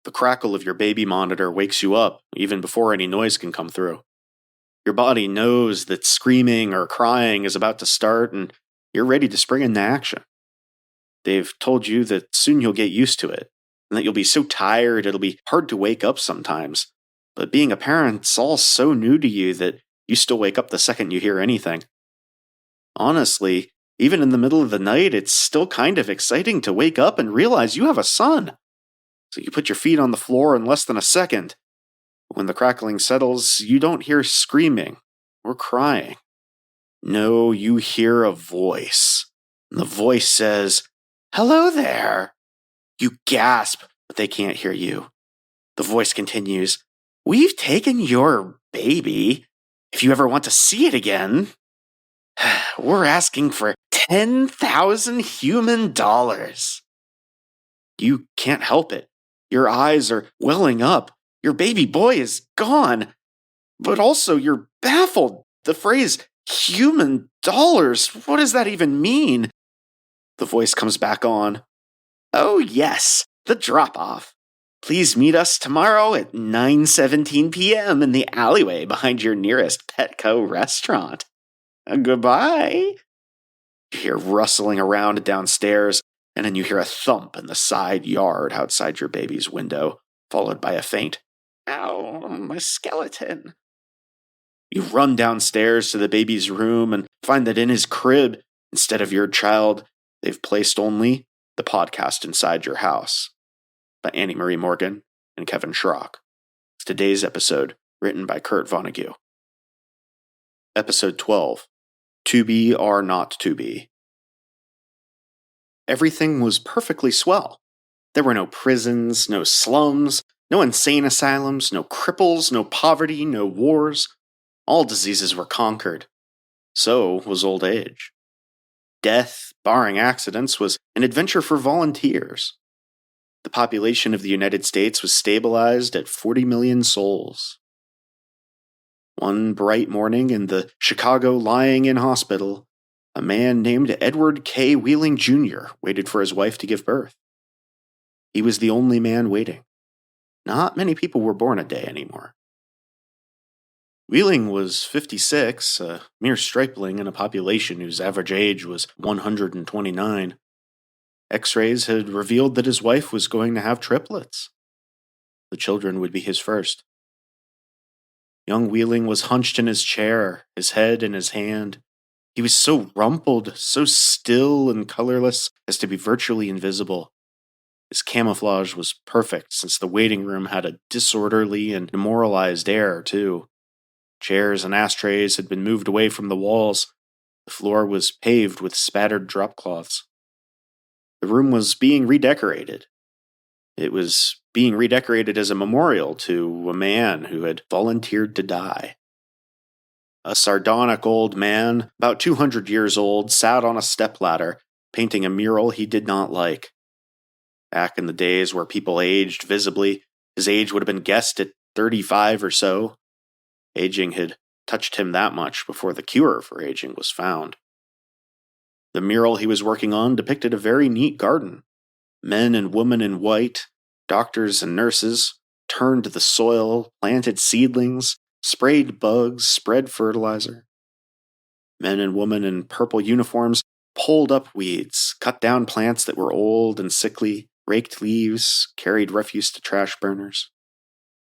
The crackle of your baby monitor wakes you up even before any noise can come through. Your body knows that screaming or crying is about to start, and you're ready to spring into action. They've told you that soon you'll get used to it, and that you'll be so tired it'll be hard to wake up sometimes. But being a parent's all so new to you that you still wake up the second you hear anything. Honestly, even in the middle of the night, it's still kind of exciting to wake up and realize you have a son. So you put your feet on the floor in less than a second. When the crackling settles, you don't hear screaming or crying. No, you hear a voice. And the voice says, "Hello there." You gasp, but they can't hear you. The voice continues, "We've taken your baby. If you ever want to see it again, we're asking for $10,000 human dollars." You can't help it. Your eyes are welling up. Your baby boy is gone. But also you're baffled. The phrase, human dollars, what does that even mean? The voice comes back on. "Oh yes, the drop-off. Please meet us tomorrow at 9:17 p.m. in the alleyway behind your nearest Petco restaurant. Goodbye." You hear rustling around downstairs, and then you hear a thump in the side yard outside your baby's window, followed by a faint, "Ow, my skeleton." You run downstairs to the baby's room and find that in his crib, instead of your child, they've placed only The Podcast Inside Your House by Annie Marie Morgan and Kevin Schrock. Today's episode, written by Kurt Vonnegut. Episode 12, 2BR02B. Everything was perfectly swell. There were no prisons, no slums, no insane asylums, no cripples, no poverty, no wars. All diseases were conquered. So was old age. Death, barring accidents, was an adventure for volunteers. The population of the United States was stabilized at 40 million souls. One bright morning in the Chicago Lying-in Hospital, a man named Edward K. Wheeling Jr. waited for his wife to give birth. He was the only man waiting. Not many people were born a day anymore. Wheeling was 56, a mere stripling in a population whose average age was 129. X-rays had revealed that his wife was going to have triplets. The children would be his first. Young Wheeling was hunched in his chair, his head in his hand. He was so rumpled, so still and colorless as to be virtually invisible. His camouflage was perfect since the waiting room had a disorderly and demoralized air, too. Chairs and ashtrays had been moved away from the walls. The floor was paved with spattered drop cloths. The room was being redecorated. It was being redecorated as a memorial to a man who had volunteered to die. A sardonic old man, about 200 years old, sat on a stepladder, painting a mural he did not like. Back in the days where people aged visibly, his age would have been guessed at 35 or so. Aging had touched him that much before the cure for aging was found. The mural he was working on depicted a very neat garden. Men and women in white, doctors and nurses, turned the soil, planted seedlings, sprayed bugs, spread fertilizer. Men and women in purple uniforms pulled up weeds, cut down plants that were old and sickly, raked leaves, carried refuse to trash burners.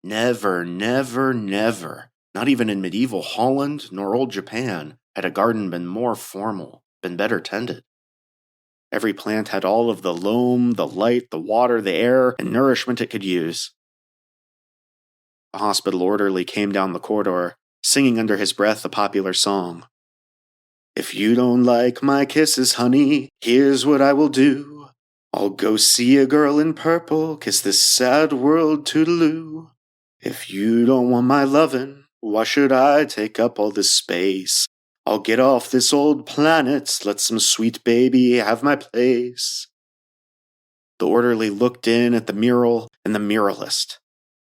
Never, never, never, not even in medieval Holland nor old Japan, had a garden been more formal, been better tended. Every plant had all of the loam, the light, the water, the air, and nourishment it could use. A hospital orderly came down the corridor, singing under his breath a popular song. "If you don't like my kisses, honey, here's what I will do. I'll go see a girl in purple, kiss this sad world toodaloo. If you don't want my lovin', why should I take up all this space? I'll get off this old planet, let some sweet baby have my place." The orderly looked in at the mural and the muralist.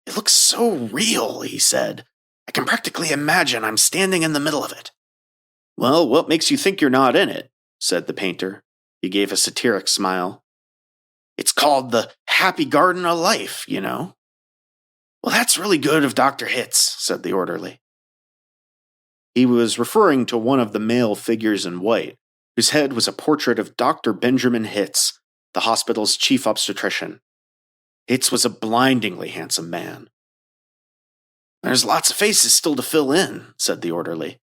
"It looks so real," he said. "I can practically imagine I'm standing in the middle of it." "Well, what makes you think you're not in it?" said the painter. He gave a satiric smile. It's called the Happy Garden of Life, you know. Well, that's really good of Dr. Hitz, said the orderly. He was referring to one of the male figures in white, whose head was a portrait of Dr. Benjamin Hitz, the hospital's chief obstetrician. Hitz was a blindingly handsome man. There's lots of faces still to fill in, said the orderly.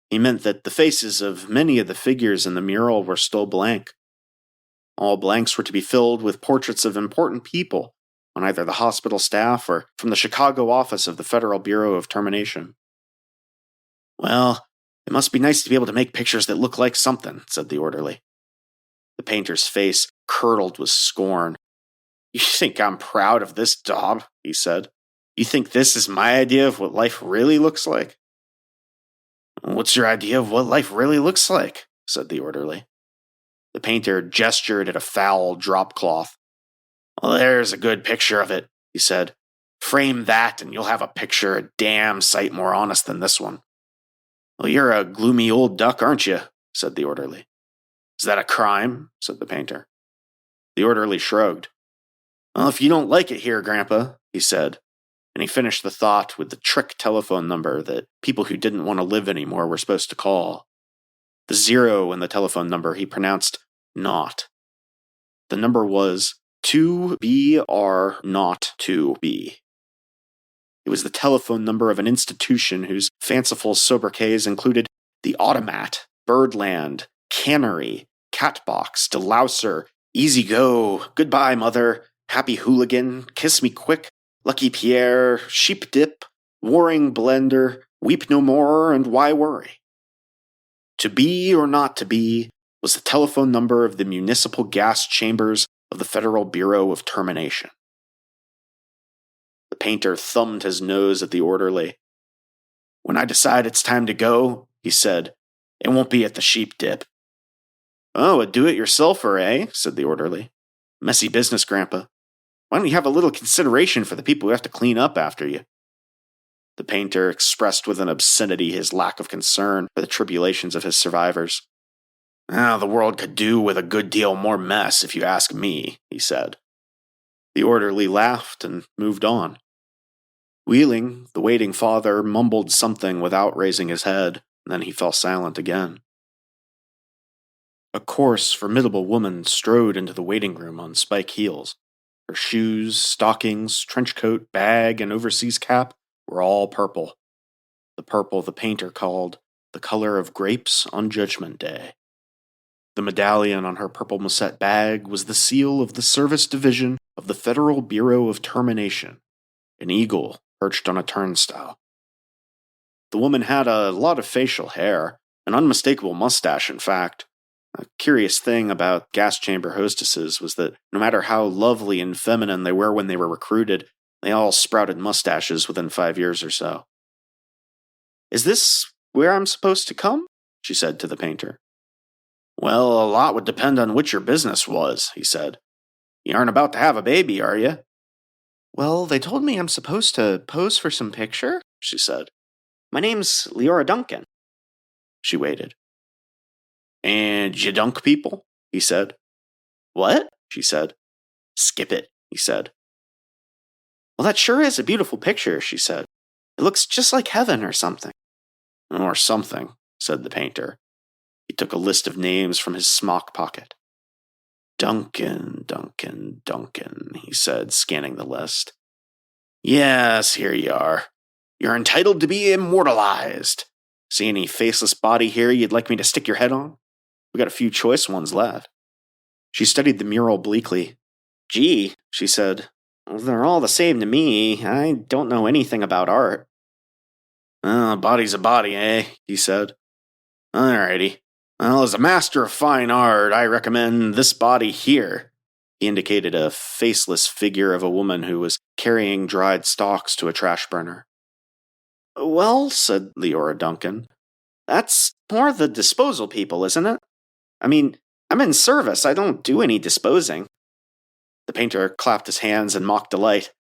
He meant that the faces of many of the figures in the mural were still blank. All blanks were to be filled with portraits of important people on either the hospital staff or from the Chicago office of the Federal Bureau of Termination. Well, it must be nice to be able to make pictures that look like something, said the orderly. The painter's face curdled with scorn. You think I'm proud of this daub? He said. You think this is my idea of what life really looks like? What's your idea of what life really looks like? Said the orderly. The painter gestured at a foul drop cloth. Well, there's a good picture of it, he said. Frame that and you'll have a picture a damn sight more honest than this one. Well, you're a gloomy old duck, aren't you? Said the orderly. Is that a crime? Said the painter. The orderly shrugged. Well, if you don't like it here, Grandpa, he said, and he finished the thought with the trick telephone number that people who didn't want to live anymore were supposed to call. The 0 in the telephone number he pronounced not. The number was 2BR02B. It was the telephone number of an institution whose fanciful sobriquets included the Automat, Birdland, Cannery, Catbox, Delouser, Easy Go, Goodbye Mother, Happy Hooligan, Kiss Me Quick, Lucky Pierre, Sheep Dip, Warring Blender, Weep No More, and Why Worry? To be or not to be was the telephone number of the municipal gas chambers of the Federal Bureau of Termination. The painter thumbed his nose at the orderly. When I decide it's time to go, he said, it won't be at the Sheep Dip. Oh, a do-it-yourselfer, eh? Said the orderly. Messy business, Grandpa. Why don't you have a little consideration for the people who have to clean up after you? The painter expressed with an obscenity his lack of concern for the tribulations of his survivors. The world could do with a good deal more mess, if you ask me, he said. The orderly laughed and moved on. Wheeling, the waiting father mumbled something without raising his head, and then he fell silent again. A coarse, formidable woman strode into the waiting room on spike heels. Her shoes, stockings, trench coat, bag, and overseas cap were all purple. The purple the painter called the color of grapes on Judgment Day. The medallion on her purple mousette bag was the seal of the Service Division of the Federal Bureau of Termination, an eagle perched on a turnstile. The woman had a lot of facial hair, an unmistakable mustache, in fact. A curious thing about gas chamber hostesses was that no matter how lovely and feminine they were when they were recruited, they all sprouted mustaches within 5 years or so. Is this where I'm supposed to come? She said to the painter. Well, a lot would depend on what your business was, he said. You aren't about to have a baby, are you? Well, they told me I'm supposed to pose for some picture, she said. My name's Leora Duncan. She waited. And you dunk people? He said. What? She said. Skip it, he said. Well, that sure is a beautiful picture, she said. It looks just like heaven or something. Or something, said the painter. He took a list of names from his smock pocket. Duncan, Duncan, Duncan, he said, scanning the list. Yes, here you are. You're entitled to be immortalized. See any faceless body here you'd like me to stick your head on? We got a few choice ones left. She studied the mural bleakly. Gee, she said, they're all the same to me. I don't know anything about art. A body's a body, eh? He said. Alrighty. Well, as a master of fine art, I recommend this body here. He indicated a faceless figure of a woman who was carrying dried stalks to a trash burner. Well, said Leora Duncan, that's more the disposal people, isn't it? I mean, I'm in service. I don't do any disposing. The painter clapped his hands in mock delight.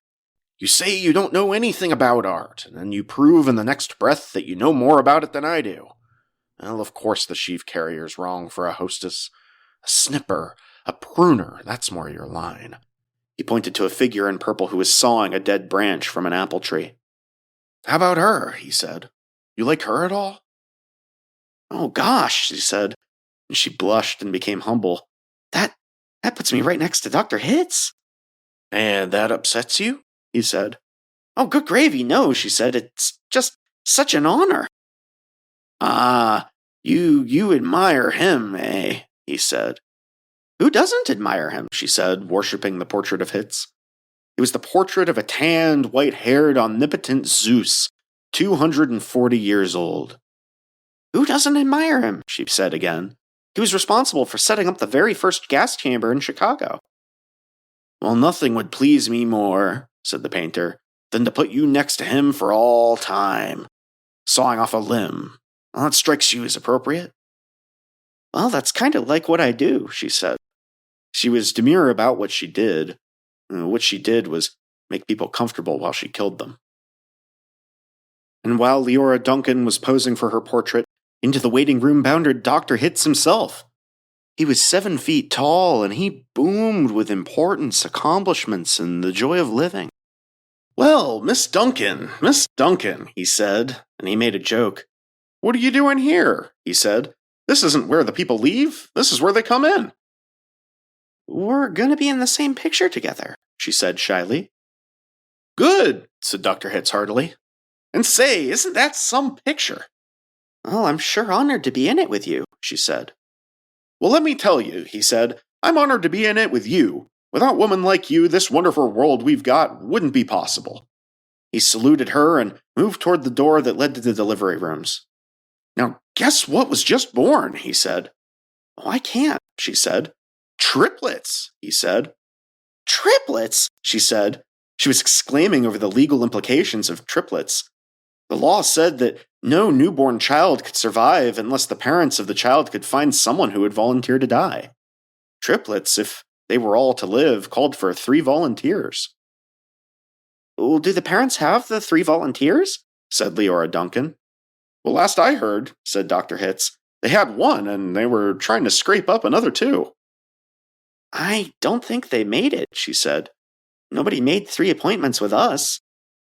You say you don't know anything about art, and then you prove in the next breath that you know more about it than I do. Well, of course the sheaf carrier's wrong for a hostess. A snipper, A pruner, that's more your line. He pointed to a figure in purple who was sawing a dead branch from an apple tree. How about her? He said. You like her at all? Oh gosh, she said, and she blushed and became humble. That puts me right next to Dr. Hitz. And that upsets you? He said. Oh, good gravy, no, she said. It's just such an honor. Ah, you admire him, eh? He said. Who doesn't admire him? She said, worshipping the portrait of Hitz. It was the portrait of a tanned, white-haired, omnipotent Zeus, 240 years old. Who doesn't admire him? She said again. He was responsible for setting up the very first gas chamber in Chicago. Well, nothing would please me more, said the painter, than to put you next to him for all time. Sawing off a limb. Well, that strikes you as appropriate? Well, that's kind of like what I do, she said. She was demure about what she did. What she did was make people comfortable while she killed them. And while Leora Duncan was posing for her portrait, into the waiting room bounded Dr. Hitz himself. He was 7 feet tall, and he boomed with importance, accomplishments, and the joy of living. Well, Miss Duncan, he said, and he made a joke. What are you doing here? He said. This isn't where the people leave. This is where they come in. We're going to be in the same picture together, she said shyly. Good, said Dr. Hitz heartily. And say, isn't that some picture? Oh, I'm sure honored to be in it with you, she said. Well, let me tell you, he said, I'm honored to be in it with you. Without women like you, this wonderful world we've got wouldn't be possible. He saluted her and moved toward the door that led to the delivery rooms. Now, guess what was just born, he said. Oh, I can't, she said. Triplets, he said. Triplets, she said. She was exclaiming over the legal implications of triplets. The law said that no newborn child could survive unless the parents of the child could find someone who would volunteer to die. Triplets, if they were all to live, called for 3 volunteers. Well, do the parents have the 3 volunteers? Said Leora Duncan. Well, last I heard, said Dr. Hitz, they had 1 and they were trying to scrape up another 2. I don't think they made it, she said. Nobody made 3 appointments with us.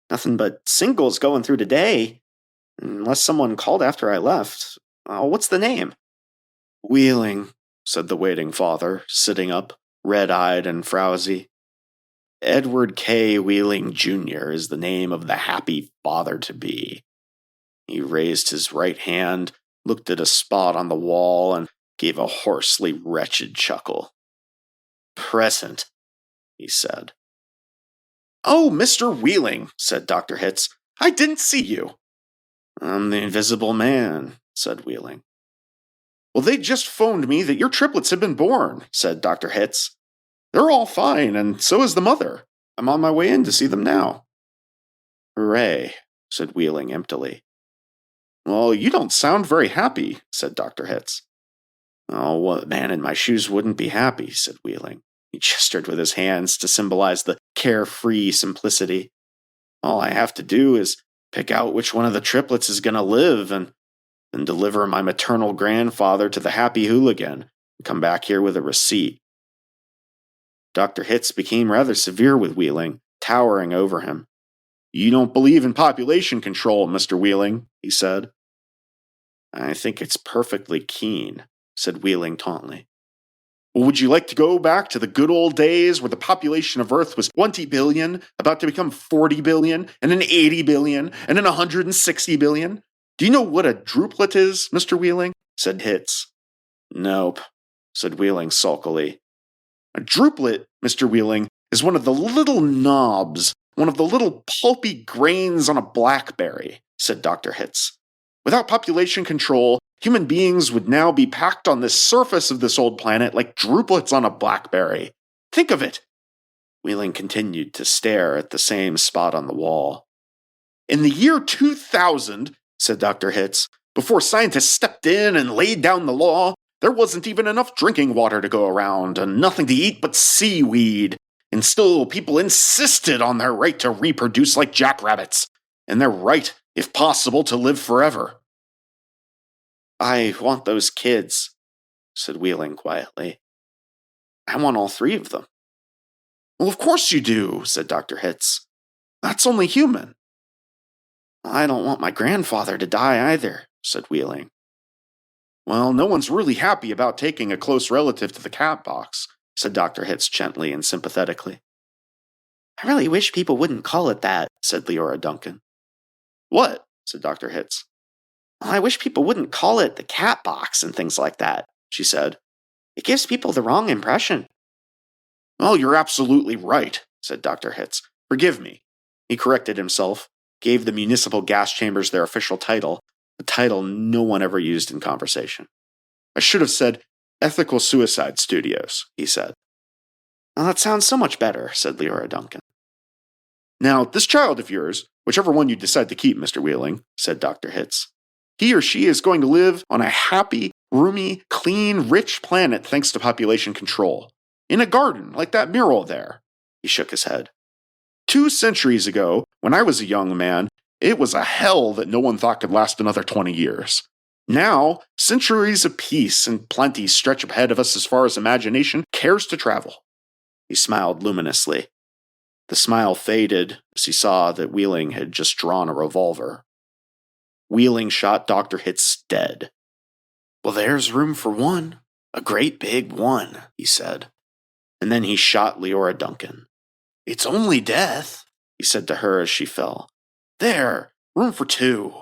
Nothing but singles going through today. Unless someone called after I left. What's the name? Wheeling, said the waiting father, sitting up, red-eyed and frowsy. Edward K. Wheeling, Jr. is the name of the happy father-to-be. He raised his right hand, looked at a spot on the wall, and gave a hoarsely wretched chuckle. Present, he said. Oh, Mr. Wheeling, said Dr. Hitz. I didn't see you. I'm the invisible man, said Wheeling. Well, they just phoned me that your triplets have been born, said Dr. Hitz. They're all fine, and so is the mother. I'm on my way in to see them now. Hooray, said Wheeling emptily. Well, you don't sound very happy, said Dr. Hitz. Oh, what man in my shoes wouldn't be happy, said Wheeling. He gestured with his hands to symbolize the carefree simplicity. All I have to do is pick out which one of the triplets is going to live and deliver my maternal grandfather to the happy hooligan and come back here with a receipt. Dr. Hitz became rather severe with Wheeling, towering over him. You don't believe in population control, Mr. Wheeling, he said. I think it's perfectly keen, said Wheeling tauntingly. Well, would you like to go back to the good old days where the population of Earth was 20 billion, about to become 40 billion, and then 80 billion, and then 160 billion? Do you know what a druplet is, Mr. Wheeling? Said Hitz. Nope, said Wheeling sulkily. A druplet, Mr. Wheeling, is one of the little knobs, one of the little pulpy grains on a blackberry, said Dr. Hitz. Without population control, human beings would now be packed on the surface of this old planet like druplets on a blackberry. Think of it! Wheeling continued to stare at the same spot on the wall. In the year 2000, said Dr. Hitz, before scientists stepped in and laid down the law, there wasn't even enough drinking water to go around and nothing to eat but seaweed. And still, people insisted on their right to reproduce like jackrabbits, and their right, if possible, to live forever. I want those kids, said Wheeling quietly. I want all 3 of them. Well, of course you do, said Dr. Hitz. That's only human. I don't want my grandfather to die either, said Wheeling. Well, no one's really happy about taking a close relative to the cat box, said Dr. Hitz gently and sympathetically. I really wish people wouldn't call it that, said Leora Duncan. What? Said Dr. Hitz. Well, I wish people wouldn't call it the cat box and things like that, she said. It gives people the wrong impression. Oh, you're absolutely right, said Dr. Hitz. Forgive me. He corrected himself, gave the municipal gas chambers their official title, a title no one ever used in conversation. I should have said Ethical Suicide Studios, he said. Well, that sounds so much better, said Leora Duncan. Now, this child of yours, whichever one you decide to keep, Mr. Wheeling, said Dr. Hitz, he or she is going to live on a happy, roomy, clean, rich planet thanks to population control. In a garden, like that mural there. He shook his head. 2 centuries ago, when I was a young man, it was a hell that no one thought could last another 20 years. Now, centuries of peace and plenty stretch ahead of us as far as imagination cares to travel. He smiled luminously. The smile faded as he saw that Wheeling had just drawn a revolver. Wheeling shot Dr. Hitz dead. Well, there's room for one. A great big one, he said. And then he shot Leora Duncan. It's only death, he said to her as she fell. There, room for 2.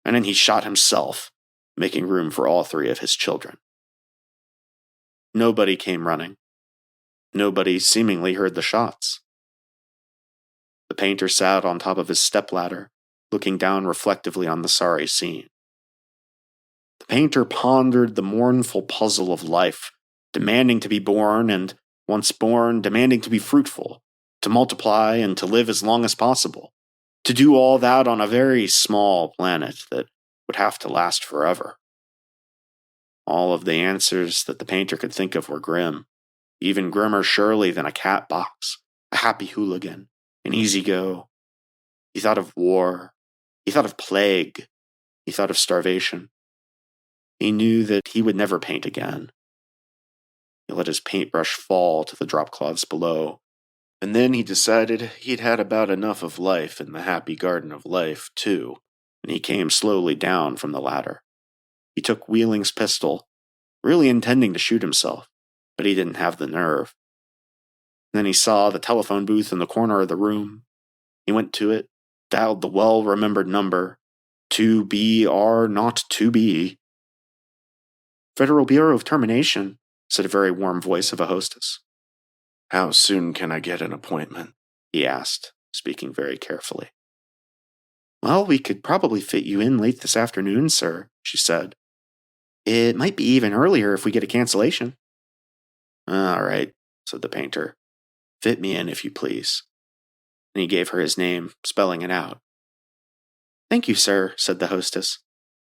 And then he shot himself, making room for all 3 of his children. Nobody came running. Nobody seemingly heard the shots. The painter sat on top of his stepladder, looking down reflectively on the sorry scene. The painter pondered the mournful puzzle of life, demanding to be born and, once born, demanding to be fruitful, to multiply and to live as long as possible, to do all that on a very small planet that would have to last forever. All of the answers that the painter could think of were grim, even grimmer surely than a cat box, a happy hooligan, an easy go. He thought of war. He thought of plague. He thought of starvation. He knew that he would never paint again. He let his paintbrush fall to the drop cloths below, and then he decided he'd had about enough of life in the happy garden of life, too, and he came slowly down from the ladder. He took Wheeling's pistol, really intending to shoot himself, but he didn't have the nerve. Then he saw the telephone booth in the corner of the room. He went to it, dialed the well-remembered number, 2BR02B. Federal Bureau of Termination, said a very warm voice of a hostess. How soon can I get an appointment? He asked, speaking very carefully. Well, we could probably fit you in late this afternoon, sir, she said. It might be even earlier if we get a cancellation. All right, said the painter. Fit me in, if you please. And he gave her his name, spelling it out. Thank you, sir, said the hostess.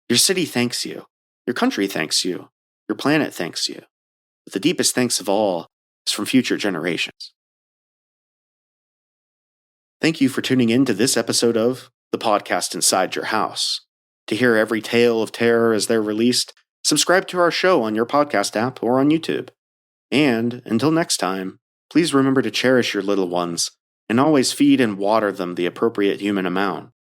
Your city thanks you. Your country thanks you. Your planet thanks you. But the deepest thanks of all is from future generations. Thank you for tuning in to this episode of The Podcast Inside Your House. To hear every tale of terror as they're released, subscribe to our show on your podcast app or on YouTube. And, until next time, please remember to cherish your little ones and always feed and water them the appropriate human amount.